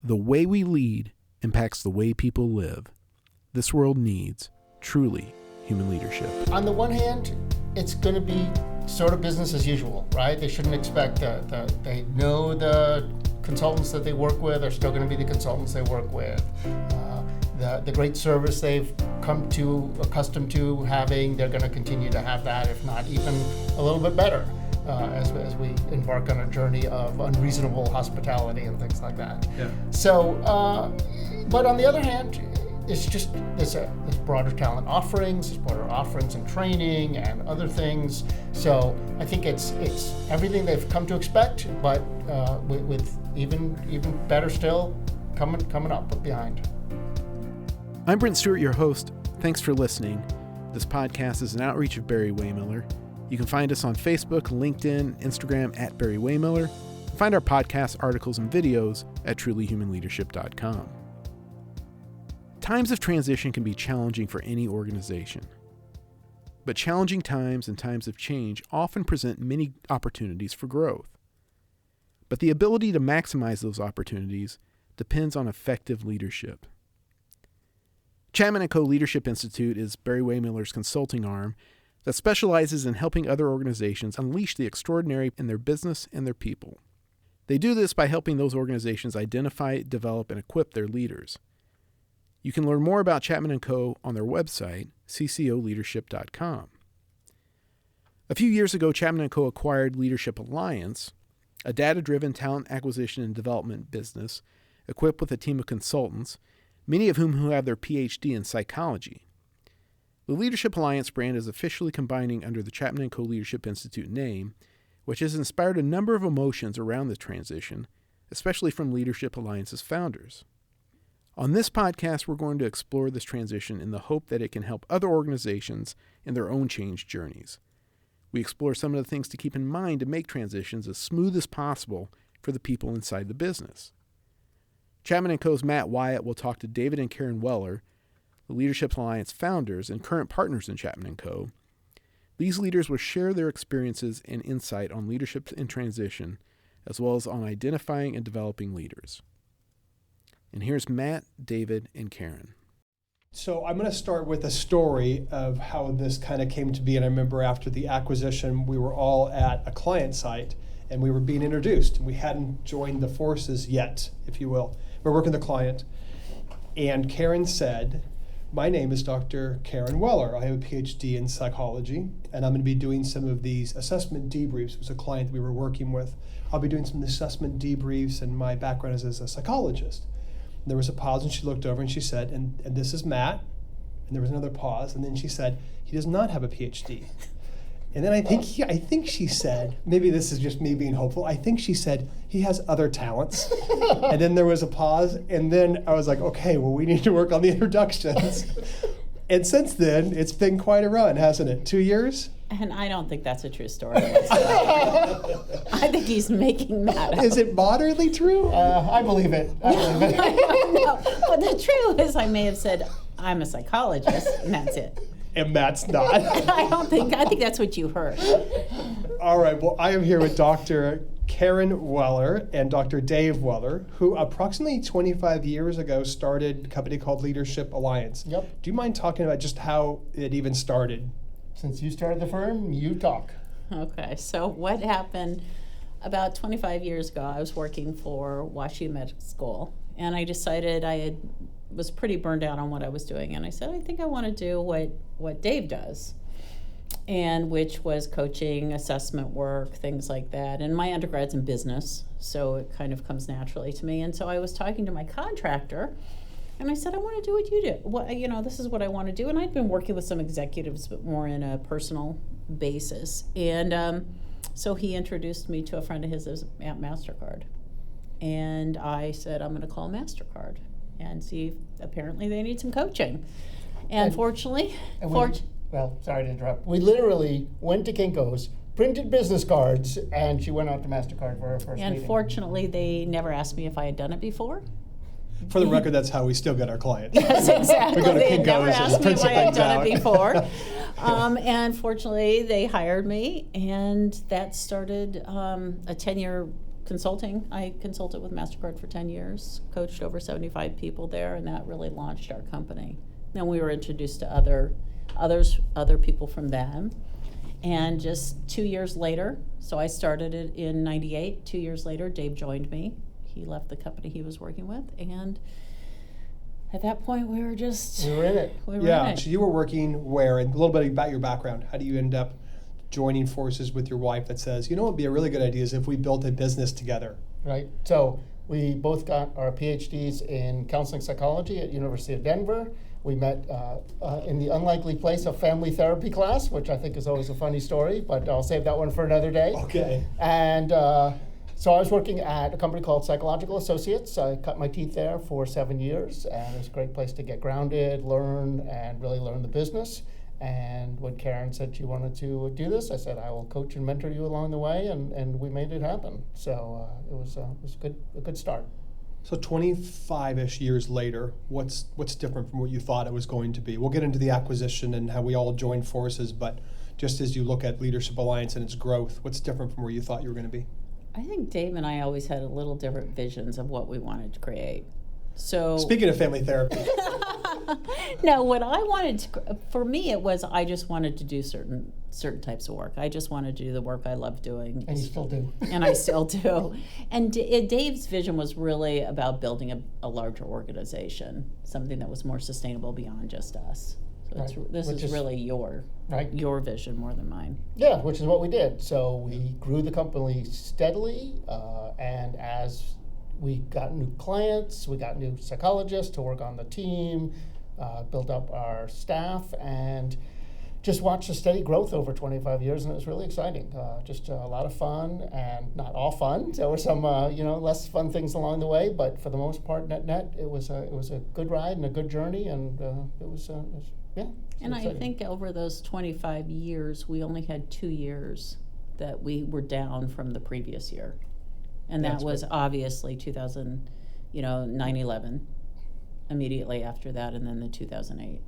The way we lead impacts the way people live. This world needs truly human leadership. On the one hand, it's going to be sort of business as usual, right? They shouldn't expect they know the consultants that they work with are still going to be the consultants they work with. The great service they've come to accustomed to having, they're going to continue to have that, if not even a little bit better, as we embark on a journey of unreasonable hospitality and things like that. Yeah. So, but on the other hand, there's broader talent offerings, there's broader offerings in training and other things. So I think it's everything they've come to expect, but with even better still coming up behind. I'm Brent Stewart, your host. Thanks for listening. This podcast is an outreach of Barry-Wehmiller. You can find us on Facebook, LinkedIn, Instagram at Barry-Wehmiller. Find our podcasts, articles, and videos at trulyhumanleadership.com. Times of transition can be challenging for any organization. But challenging times and times of change often present many opportunities for growth. But the ability to maximize those opportunities depends on effective leadership. Chapman & Co. Leadership Institute is Barry-Wehmiller's consulting arm that specializes in helping other organizations unleash the extraordinary in their business and their people. They do this by helping those organizations identify, develop, and equip their leaders. You can learn more about Chapman & Co. on their website, ccoleadership.com. A few years ago, Chapman & Co. acquired Leadership Alliance, a data-driven talent acquisition and development business equipped with a team of consultants, many of whom have their Ph.D. in psychology. The Leadership Alliance brand is officially combining under the Chapman & Co. Leadership Institute name, which has inspired a number of emotions around the transition, especially from Leadership Alliance's founders. On this podcast, we're going to explore this transition in the hope that it can help other organizations in their own change journeys. We explore some of the things to keep in mind to make transitions as smooth as possible for the people inside the business. Chapman & Co.'s Matt Wyatt will talk to David and Karen Weller, the Leadership Alliance founders and current partners in Chapman & Co. These leaders will share their experiences and insight on leadership in transition, as well as on identifying and developing leaders. And here's Matt, David, and Karen. So I'm going to start with a story of how this kind of came to be. And I remember after the acquisition, we were all at a client site and we were being introduced. We hadn't joined the forces yet, if you will. We're working with the client. And Karen said, "My name is Dr. Karen Weller. I have a Ph.D. in psychology, and I'm going to be doing some of these assessment debriefs." It was a client we were working with. "I'll be doing some assessment debriefs, and my background is as a psychologist." And there was a pause, and she looked over and she said, and this is Matt. And there was another pause, and then she said, "He does not have a Ph.D." And then I think she said, maybe this is just me being hopeful, I think she said, "He has other talents." And then there was a pause, and then I was like, okay, well, we need to work on the introductions. And since then, it's been quite a run, hasn't it? 2 years? And I don't think that's a true story. I think he's making that up. Is it moderately true? I believe it. No, but the truth is I may have said, "I'm a psychologist," and that's it. And Matt's not. I think that's what you heard. All right, well, I am here with Dr. Karen Weller and Dr. Dave Weller, who approximately 25 years ago started a company called Leadership Alliance. Yep. Do you mind talking about just how it even started? Since you started the firm, you talk. Okay, so what happened about 25 years ago, I was working for WashU Medical School, and I decided was pretty burned out on what I was doing, and I said, I think I want to do what Dave does, and which was coaching, assessment work, things like that. And my undergrad's in business, so it kind of comes naturally to me. And so I was talking to my contractor, and I said, I want to do what you do. This is what I want to do. And I'd been working with some executives, but more in a personal basis. And so he introduced me to a friend of his at MasterCard. And I said, I'm going to call MasterCard and see if apparently they need some coaching. And fortunately, sorry to interrupt. We literally went to Kinko's, printed business cards, and she went out to MasterCard for her first meeting. And fortunately, they never asked me if I had done it before. For the record, that's how we still get our clients. Yes, exactly. We go to They had never Kinko's asked and me print if some I had things done out. it before. And fortunately, they hired me, and that started a 10-year consulting. I consulted with MasterCard for 10 years, coached over 75 people there, and that really launched our company. Then we were introduced to other people from them. And just 2 years later, so I started it in 98, 2 years later, Dave joined me. He left the company he was working with, and at that point we were in it. Yeah, so you were working where, and a little bit about your background. How do you end up joining forces with your wife that says, you know what would be a really good idea is if we built a business together? Right, so we both got our PhDs in counseling psychology at University of Denver. We met in the unlikely place of family therapy class, which I think is always a funny story, but I'll save that one for another day. Okay. And so I was working at a company called Psychological Associates. I cut my teeth there for 7 years, and it was a great place to get grounded, learn, and really learn the business. And when Karen said she wanted to do this, I said, I will coach and mentor you along the way, and we made it happen. So it was a good start. So 25-ish years later, what's different from what you thought it was going to be? We'll get into the acquisition and how we all joined forces, but just as you look at Leadership Alliance and its growth, what's different from where you thought you were going to be? I think Dave and I always had a little different visions of what we wanted to create. So speaking of family therapy. No, what I wanted to, for me, it was I just wanted to do certain types of work. I just wanted to do the work I love doing. And you still do. And I still do. And Dave's vision was really about building a larger organization, something that was more sustainable beyond just us. So Right. this is really your vision more than mine. Yeah, which is what we did. So we grew the company steadily, and as we got new clients, we got new psychologists to work on the team, built up our staff, and just watched the steady growth over 25 years, and it was really exciting. Just a lot of fun, and not all fun. There were some, less fun things along the way, but for the most part, net, it was a good ride and a good journey, and it was And I think over those 25 years, we only had 2 years that we were down from the previous year. And that was obviously 9/11, immediately after that, and then the 2008.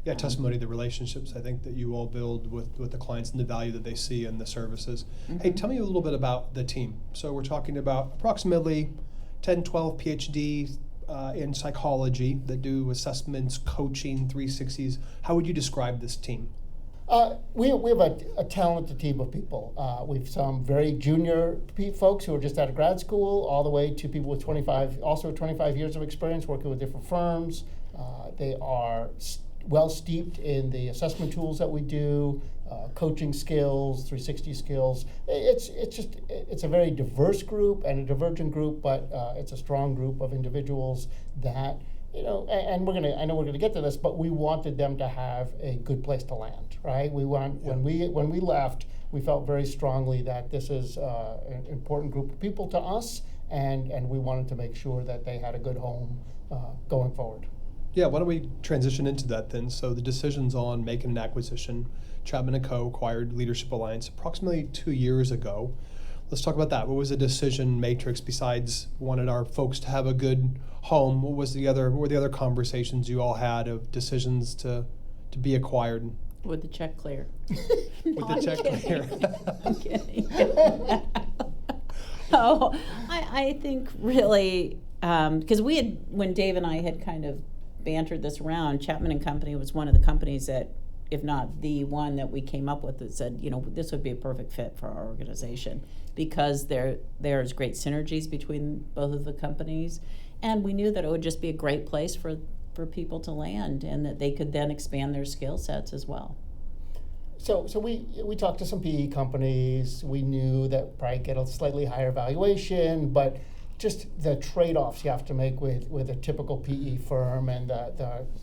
Yeah, testimony to the relationships I think that you all build with the clients and the value that they see in the services. Mm-hmm. Hey, tell me a little bit about the team. So we're talking about approximately 10, 12 PhDs in psychology that do assessments, coaching, 360s. How would you describe this team? We have a talented team of people. We've some very junior folks who are just out of grad school, all the way to people with 25 years of experience working with different firms. They are well steeped in the assessment tools that we do, coaching skills, 360 skills. It's a very diverse group and a divergent group, but it's a strong group of individuals that, and I know we're gonna get to this, but we wanted them to have a good place to land, right? When we left, we felt very strongly that this is an important group of people to us, and we wanted to make sure that they had a good home going forward. Yeah, why don't we transition into that then? So the decisions on making an acquisition, Chapman & Co. acquired Leadership Alliance approximately 2 years ago. Let's talk about that. What was the decision matrix besides wanted our folks to have a good home? What were the other conversations you all had of decisions to be acquired? With the check clear. Clear. I'm kidding. I think really, because when Dave and I had kind of bantered this around, Chapman & Company was one of the companies that, if not the one that we came up with, that said, this would be a perfect fit for our organization because there's great synergies between both of the companies, and we knew that it would just be a great place for people to land, and that they could then expand their skill sets as well. So we talked to some PE companies. We knew that probably get a slightly higher valuation, but just the trade-offs you have to make with a typical PE firm, and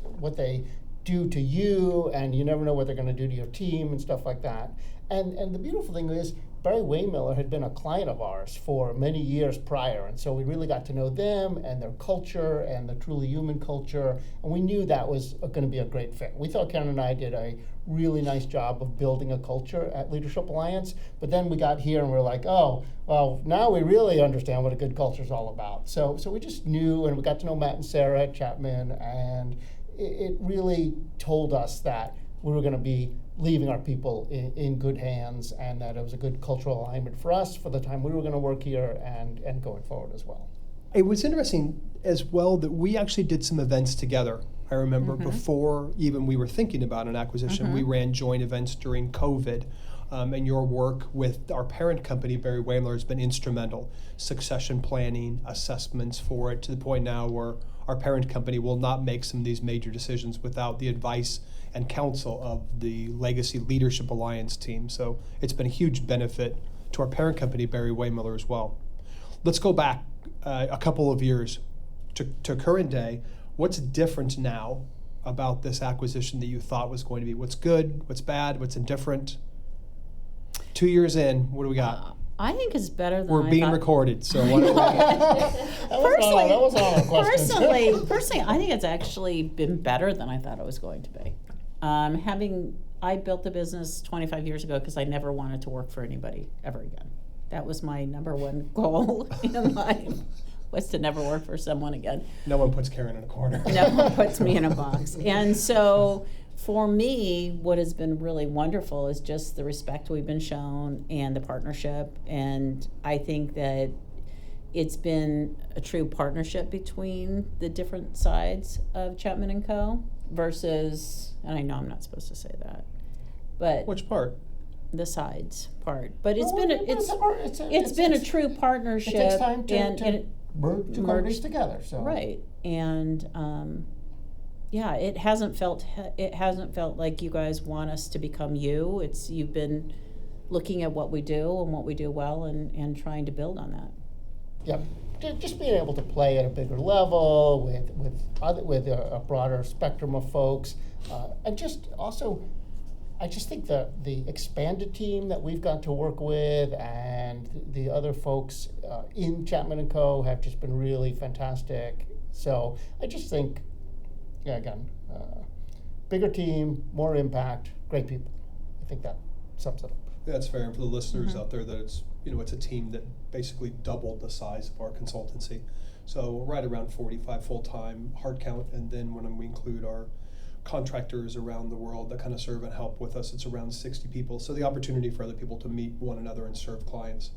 what they do to you, and you never know what they're going to do to your team and stuff like that. And the beautiful thing is, Barry-Wehmiller had been a client of ours for many years prior, and so we really got to know them and their culture and the truly human culture, and we knew that was going to be a great fit. We thought Karen and I did a really nice job of building a culture at Leadership Alliance, but then we got here and we're like, oh, well, now we really understand what a good culture is all about. So we just knew, and we got to know Matt and Sarah at Chapman, and it really told us that we were going to be leaving our people in good hands, and that it was a good cultural alignment for us for the time we were going to work here and going forward as well. It was interesting as well that we actually did some events together. I remember before even we were thinking about an acquisition, we ran joint events during COVID. And your work with our parent company, Barry-Wehmiller, has been instrumental. Succession planning, assessments for it, to the point now where our parent company will not make some of these major decisions without the advice and counsel of the Legacy Leadership Alliance team. So it's been a huge benefit to our parent company, Barry-Wehmiller, as well. Let's go back a couple of years to current day. What's different now about this acquisition that you thought was going to be? What's good, what's bad, what's indifferent? 2 years in, what do we got? I think it's better than We're being recorded, so what Personally, I think it's actually been better than I thought it was going to be. I built the business 25 years ago because I never wanted to work for anybody ever again. That was my number one goal in life, was to never work for someone again. No one puts Karen in a corner. No one puts me in a box. And so for me, what has been really wonderful is just the respect we've been shown and the partnership. And I think that it's been a true partnership between the different sides of Chapman & Co. versus, and I know I'm not supposed to say that, but Which part? the sides part. But it's been a true partnership. It takes time and to merge two companies together. So. Right. And yeah, it hasn't felt like you guys want us to become you. You've been looking at what we do and what we do well and trying to build on that. Yeah, just being able to play at a bigger level with a broader spectrum of folks, and just also, I just think the expanded team that we've got to work with and the other folks in Chapman & Co. have just been really fantastic. So I just think, yeah, again, bigger team, more impact, great people. I think that sums it up. Yeah, that's fair. And for the listeners out there, that it's a team that basically doubled the size of our consultancy. So we're right around 45 full-time hard count, and then when we include our contractors around the world that kind of serve and help with us, it's around 60 people. So the opportunity for other people to meet one another and serve clients.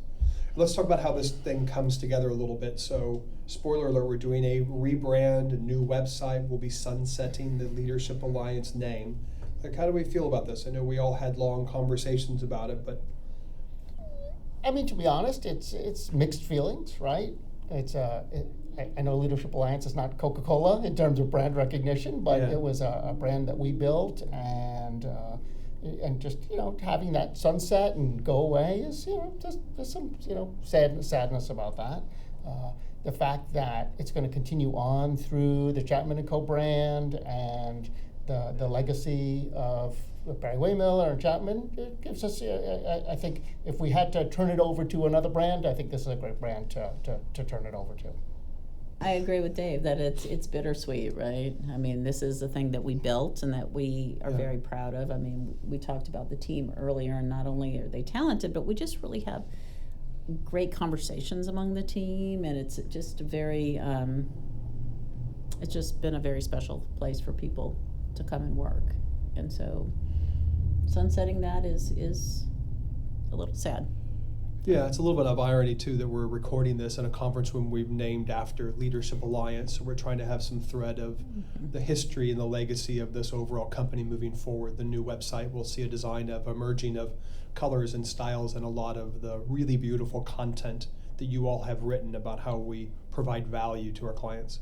Let's talk about how this thing comes together a little bit. So, spoiler alert, we're doing a rebrand, a new website. We'll be sunsetting the Leadership Alliance name. Like, how do we feel about this? I know we all had long conversations about it, but I mean, to be honest, it's mixed feelings, right? I know Leadership Alliance is not Coca-Cola in terms of brand recognition, but it was a brand that we built, and just having that sunset and go away is there's some sadness about that. The fact that it's going to continue on through the Chapman & Co. brand and the legacy of Barry-Wehmiller and Chapman, it gives us, I think, if we had to turn it over to another brand, I think this is a great brand to turn it over to. I agree with Dave that it's bittersweet, right? I mean, this is the thing that we built and that we are very proud of. I mean, we talked about the team earlier, and not only are they talented, but we just really have great conversations among the team, and it's just it's just been a very special place for people to come and work. And so sunsetting that is a little sad. yeah, it's a little bit of irony too that we're recording this in a conference room we've named after Leadership Alliance. So we're trying to have some thread of the history and the legacy of this overall company moving forward. The new website will see a design of a merging of colors and styles and a lot of the really beautiful content that you all have written about how we provide value to our clients,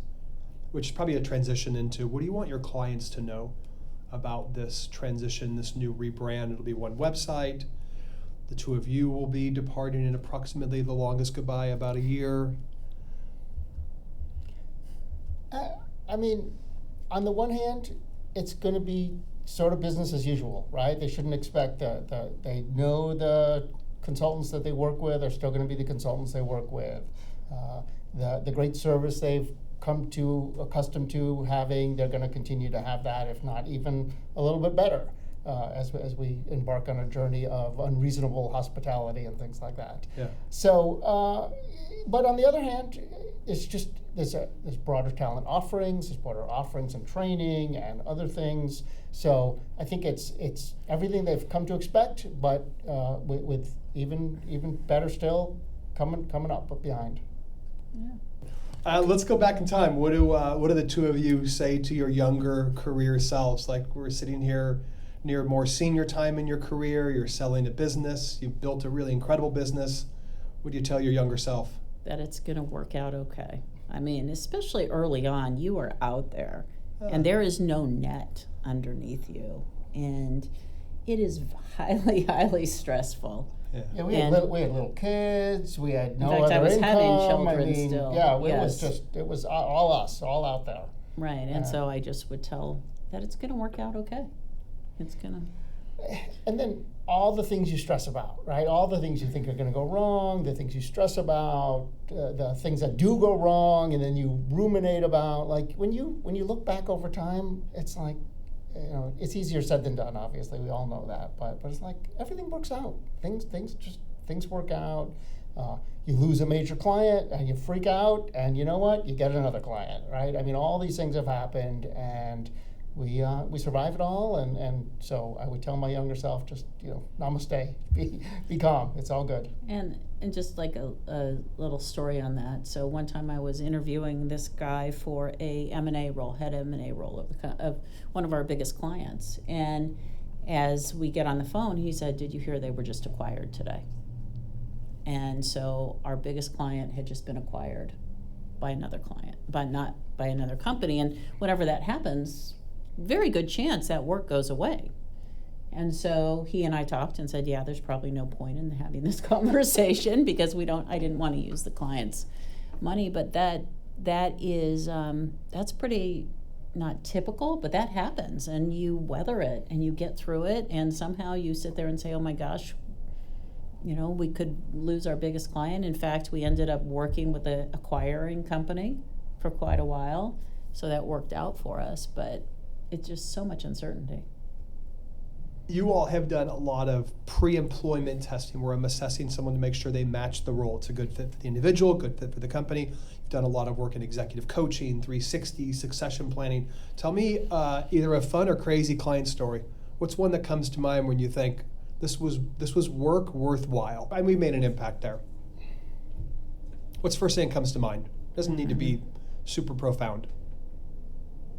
which is probably a transition into what do you want your clients to know about this transition, this new rebrand. It'll be one website. The two of you will be departing in approximately the longest goodbye, about a year. I mean, on the one hand, it's going to be sort of business as usual, right? They shouldn't expect they know the consultants that they work with are still going to be the consultants they work with. The great service they've come to accustomed to having, they're going to continue to have that, if not even a little bit better. as we embark on a journey of unreasonable hospitality and things like that. Yeah. So, but on the other hand, it's just there's broader talent offerings, there's broader offerings and training and other things. So I think it's everything they've come to expect, but with even better still coming up behind. Yeah. Let's go back in time. What do the two of you say to your younger career selves? Like, we're sitting here near more senior time in your career, you're selling a business, you've built a really incredible business. What do you tell your younger self? That it's going to work out okay. I mean, especially early on, you are out there, and there is no net underneath you, and it is highly, highly stressful. Yeah, we had little kids. We had no in fact, other I was income. having children still. Yeah, Yes. it was all us, all out there. Right, and so I just would tell that it's going to work out okay. It's going to. And then all the things you stress about, right? All the things you think are going to go wrong, the things you stress about, the things that do go wrong, and then you ruminate about. Like when you look back over time, it's like, it's easier said than done. Obviously, we all know that, but it's like everything works out. Things work out. You lose a major client and you freak out, and you know what? You get another client, right? I mean, all these things have happened, and we survive it all. And so I would tell my younger self, just namaste, be calm. It's all good. And just like a little story on that. So one time I was interviewing this guy for a M&A role, head M&A role of one of our biggest clients. And as we get on the phone, he said, "Did you hear they were just acquired today?" And so our biggest client had just been acquired by another client, but not by another company. And whenever that happens, very good chance that work goes away. And so he and I talked and said, yeah, there's probably no point in having this conversation because I didn't want to use the client's money, but that's pretty not typical, but that happens, and you weather it and you get through it, and somehow you sit there and say, oh my gosh, we could lose our biggest client. In fact, we ended up working with an acquiring company for quite a while, so that worked out for us, but it's just so much uncertainty. You all have done a lot of pre-employment testing where I'm assessing someone to make sure they match the role. It's a good fit for the individual, good fit for the company. You've done a lot of work in executive coaching, 360, succession planning. Tell me either a fun or crazy client story. What's one that comes to mind when you think this was work worthwhile and we made an impact there? What's the first thing that comes to mind? Doesn't need to be super profound.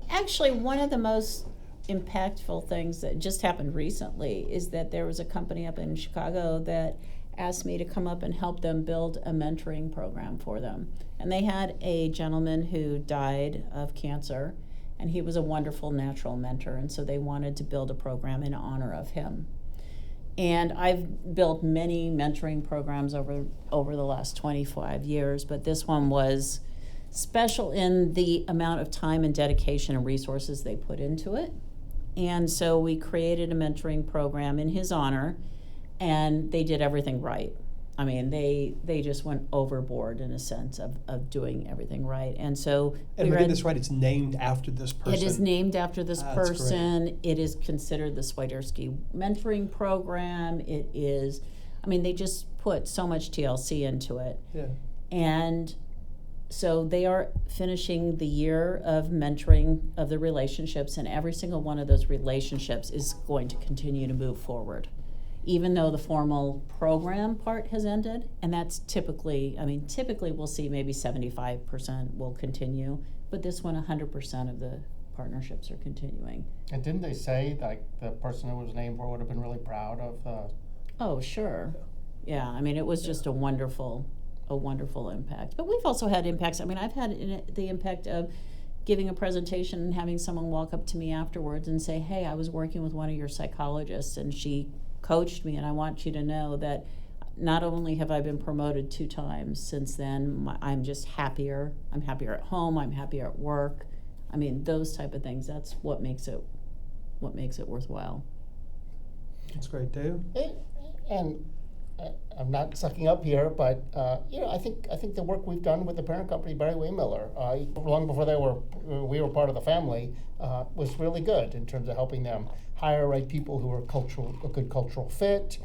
Actually, one of the most impactful things that just happened recently is that there was a company up in Chicago that asked me to come up and help them build a mentoring program for them. And they had a gentleman who died of cancer, and he was a wonderful natural mentor, and so they wanted to build a program in honor of him. And I've built many mentoring programs over the last 25 years, but this one was special in the amount of time and dedication and resources they put into it. And so we created a mentoring program in his honor, and they did everything right. I mean, they just went overboard in a sense of doing everything right. And so we did this right, it's named after this person. It is named after this person. Great. It is considered the Swiderski mentoring program. It is, they just put so much TLC into it. Yeah. And so they are finishing the year of mentoring of the relationships, and every single one of those relationships is going to continue to move forward, even though the formal program part has ended. And that's typically we'll see maybe 75% will continue, but this one 100% of the partnerships are continuing. And didn't they say like the person who was named for would have been really proud of the... Oh, sure. Yeah, it was just a wonderful impact. But we've also had impacts. I've had the impact of giving a presentation and having someone walk up to me afterwards and say, hey, I was working with one of your psychologists and she coached me, and I want you to know that not only have I been promoted 2 times since then, I'm just happier. I'm happier at home. I'm happier at work. Those type of things. That's what makes it worthwhile. That's great, Dave. And I'm not sucking up here, but I think the work we've done with the parent company, Barry-Wehmiller, long before we were part of the family, was really good in terms of helping them hire right people who are a good cultural fit.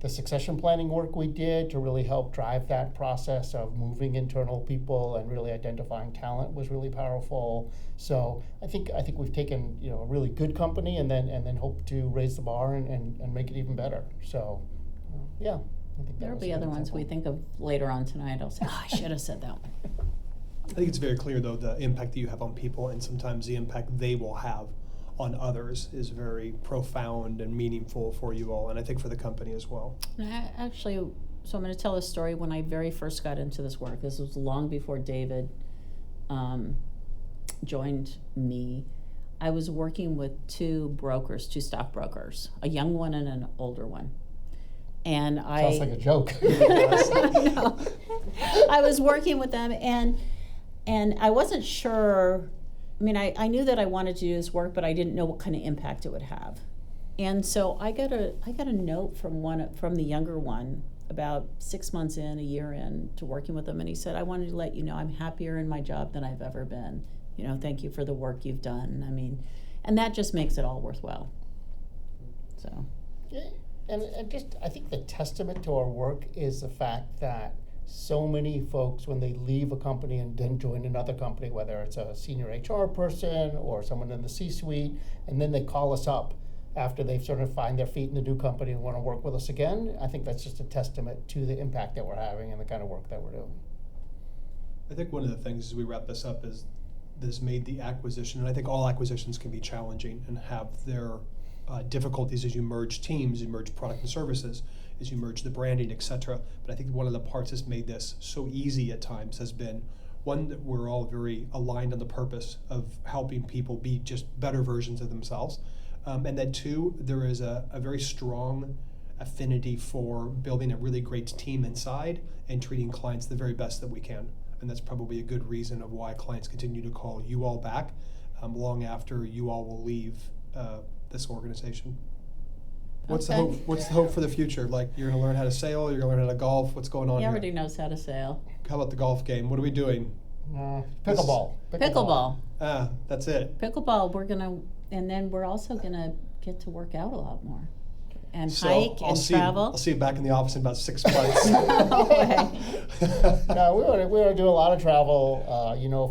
The succession planning work we did to really help drive that process of moving internal people and really identifying talent was really powerful. So I think we've taken a really good company and then hope to raise the bar and make it even better. So yeah, I think There'll be other ones we think of later on tonight. I'll say, I should have said that one. I think it's very clear, though, the impact that you have on people and sometimes the impact they will have on others is very profound and meaningful for you all, and I think for the company as well. Actually, so I'm going to tell a story when I very first got into this work. This was long before David joined me. I was working with two stockbrokers, a young one and an older one. And sounds like a joke. No. I was working with them, and I wasn't sure. I mean, I knew that I wanted to do this work, but I didn't know what kind of impact it would have. And so I got a note from the younger one about 6 months in, a year in to working with him, and he said, "I wanted to let you know I'm happier in my job than I've ever been. Thank you for the work you've done." I mean, and that just makes it all worthwhile. So. Yeah. And I think the testament to our work is the fact that so many folks, when they leave a company and then join another company, whether it's a senior HR person or someone in the C-suite, and then they call us up after they've sort of find their feet in the new company and want to work with us again, I think that's just a testament to the impact that we're having and the kind of work that we're doing. I think one of the things as we wrap this up is this made the acquisition, and I think all acquisitions can be challenging and have their difficulties as you merge teams, you merge product and services, as you merge the branding, etc. But I think one of the parts that's made this so easy at times has been, one, that we're all very aligned on the purpose of helping people be just better versions of themselves. And then two, there is a very strong affinity for building a really great team inside and treating clients the very best that we can. And that's probably a good reason of why clients continue to call you all back long after you all will leave this organization. What's the hope? What's the hope for the future? Like, you're going to learn how to sail, you're going to learn how to golf. What's going on He here? already knows how to sail. How about the golf game? What are we doing? Pickleball. Pickleball. That's it. Pickleball, and then we're also gonna get to work out a lot more. And So hike I'll and see travel. I'll see you back in the office in about 6 months. No way. No, we want to do a lot of travel.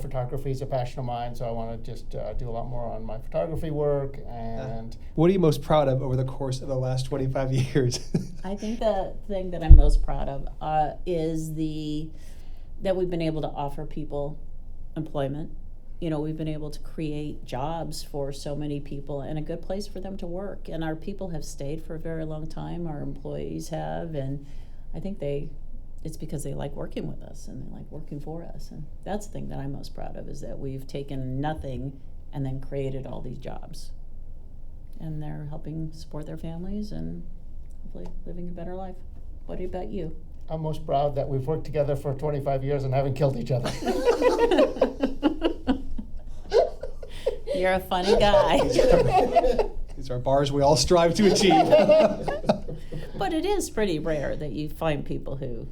Photography is a passion of mine, so I want to just do a lot more on my photography work. And What are you most proud of over the course of the last 25 years? I think the thing that I'm most proud of is that we've been able to offer people employment. We've been able to create jobs for so many people and a good place for them to work. And our people have stayed for a very long time. Our employees have, and I think it's because they like working with us and they like working for us. And that's the thing that I'm most proud of, is that we've taken nothing and then created all these jobs. And they're helping support their families and hopefully living a better life. What about you? I'm most proud that we've worked together for 25 years and haven't killed each other. You're a funny guy. These are bars we all strive to achieve. But it is pretty rare that you find people who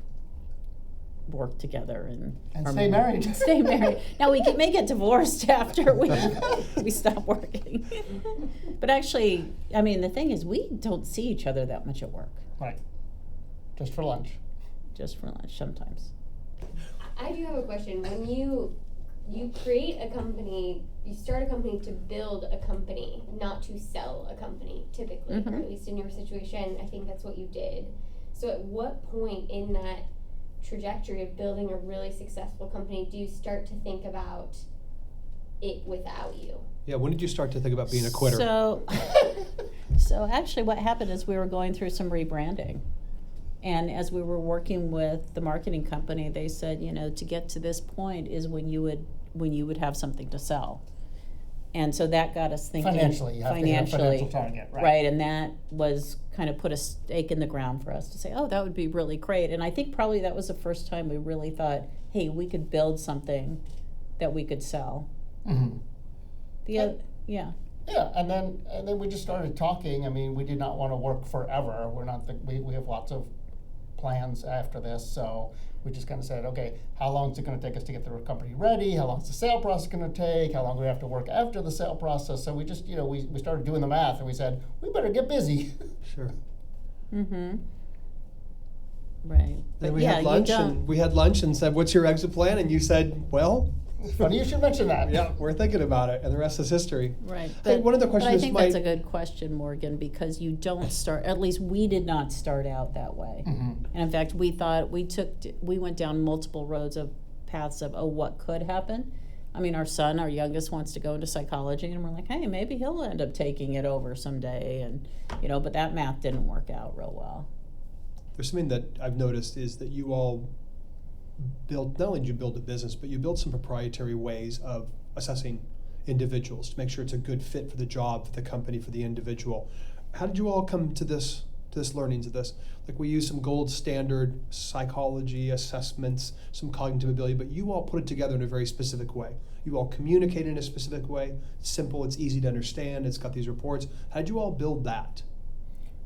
work together and stay married. Stay married. Now we may get divorced after we stop working. But actually, the thing is, we don't see each other that much at work. Right. Just for lunch. Just for lunch sometimes. I do have a question. When you create a company, you start a company to build a company, not to sell a company, typically, or at least in your situation, I think that's what you did. So at what point in that trajectory of building a really successful company do you start to think about it without you? Yeah, when did you start to think about being a quitter? So actually what happened is we were going through some rebranding. And as we were working with the marketing company, they said, to get to this point is when you would have something to sell. And so that got us thinking. Financially, you have to hit a financial target, right? Right, and that was kind of put a stake in the ground for us to say, oh, that would be really great. And I think probably that was the first time we really thought, hey, we could build something that we could sell. Mm-hmm. Yeah. Yeah, and then we just started talking. I mean, we did not want to work forever. We're not we have lots of plans after this, so we just kind of said, okay, how long is it going to take us to get the company ready? How long is the sale process going to take? How long do we have to work after the sale process? So we just, we started doing the math, and we said, we better get busy. Sure. Mm-hmm. Right. Then But we had lunch and said, "What's your exit plan?" And you said, "Well, Funny you should mention that. yeah, we're thinking about it," and the rest is history. Right. Hey, one other question but I is think my- that's a good question, Morgan, because you don't start, at least we did not start out that way. Mm-hmm. And in fact, we thought we went down multiple paths of, what could happen. I mean, our youngest wants to go into psychology, and we're like, hey, maybe he'll end up taking it over someday. And, but that math didn't work out real well. There's something that I've noticed is that you all build, not only did you build a business, but you build some proprietary ways of assessing individuals to make sure it's a good fit for the job, for the company, for the individual. How did you all come to this learning, to this? Like, we use some gold standard psychology assessments, some cognitive ability, but you all put it together in a very specific way. You all communicate in a specific way. It's simple, it's easy to understand, it's got these reports. How did you all build that?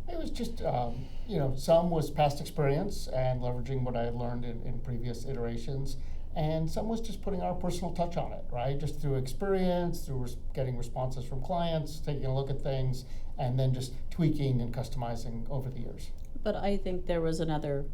It was just, some was past experience and leveraging what I had learned in previous iterations, and some was just putting our personal touch on it, right? Just through experience, through getting responses from clients, taking a look at things, and then just tweaking and customizing over the years. But I think there was another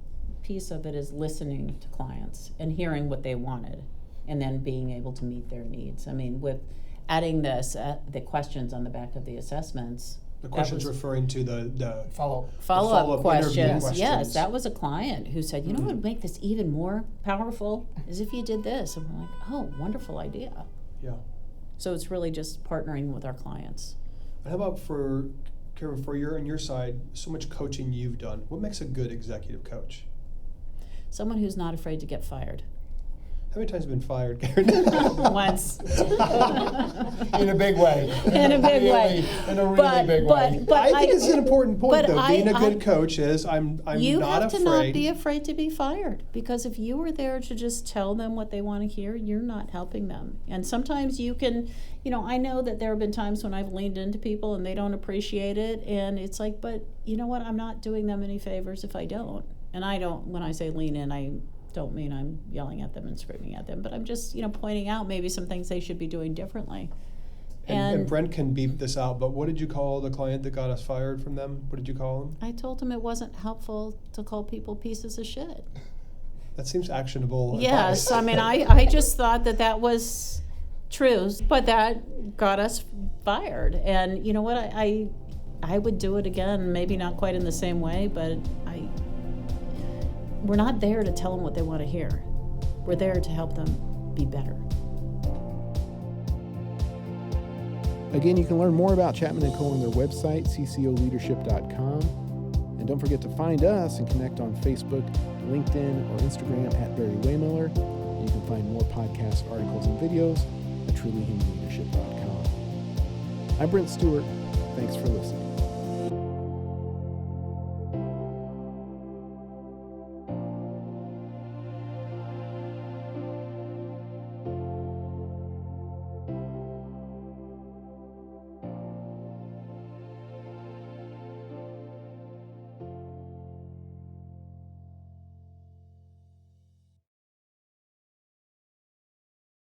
piece of it is listening to clients and hearing what they wanted and then being able to meet their needs. I mean, with adding the questions on the back of the assessments. The questions referring to the Follow-up Follow-up interview questions. Yes, questions. that was a client who said, what would make this even more powerful is if you did this. And we're like, oh, wonderful idea. Yeah. So it's really just partnering with our clients. And how about for Karen, for your side, so much coaching you've done, what makes a good executive coach? Someone who's not afraid to get fired. How many times have you been fired, Karen? Once. In a big way. In a big way. In a really big way. But I think it's an important point, but though. Being a good I- coach is I'm you not have afraid. to not be afraid to be fired, because if you were there to just tell them what they want to hear, you're not helping them. And sometimes you can, I know that there have been times when I've leaned into people and they don't appreciate it, and it's like, but you know what, I'm not doing them any favors if I don't. And I don't, when I say lean in, I don't mean I'm yelling at them and screaming at them, but I'm just, pointing out maybe some things they should be doing differently. And Brent can beep this out, but what did you call the client that got us fired from them? What did you call him? I told him it wasn't helpful to call people pieces of shit. That seems actionable. Yes, advice. I mean, I just thought that was true, but that got us fired. And you know what, I would do it again, maybe not quite in the same way, but we're not there to tell them what they want to hear. We're there to help them be better. Again, you can learn more about Chapman & Co. on their website, ccoleadership.com. And don't forget to find us and connect on Facebook, LinkedIn, or Instagram at Barry-Wehmiller. You can find more podcast articles and videos at trulyhumanleadership.com. I'm Brent Stewart. Thanks for listening.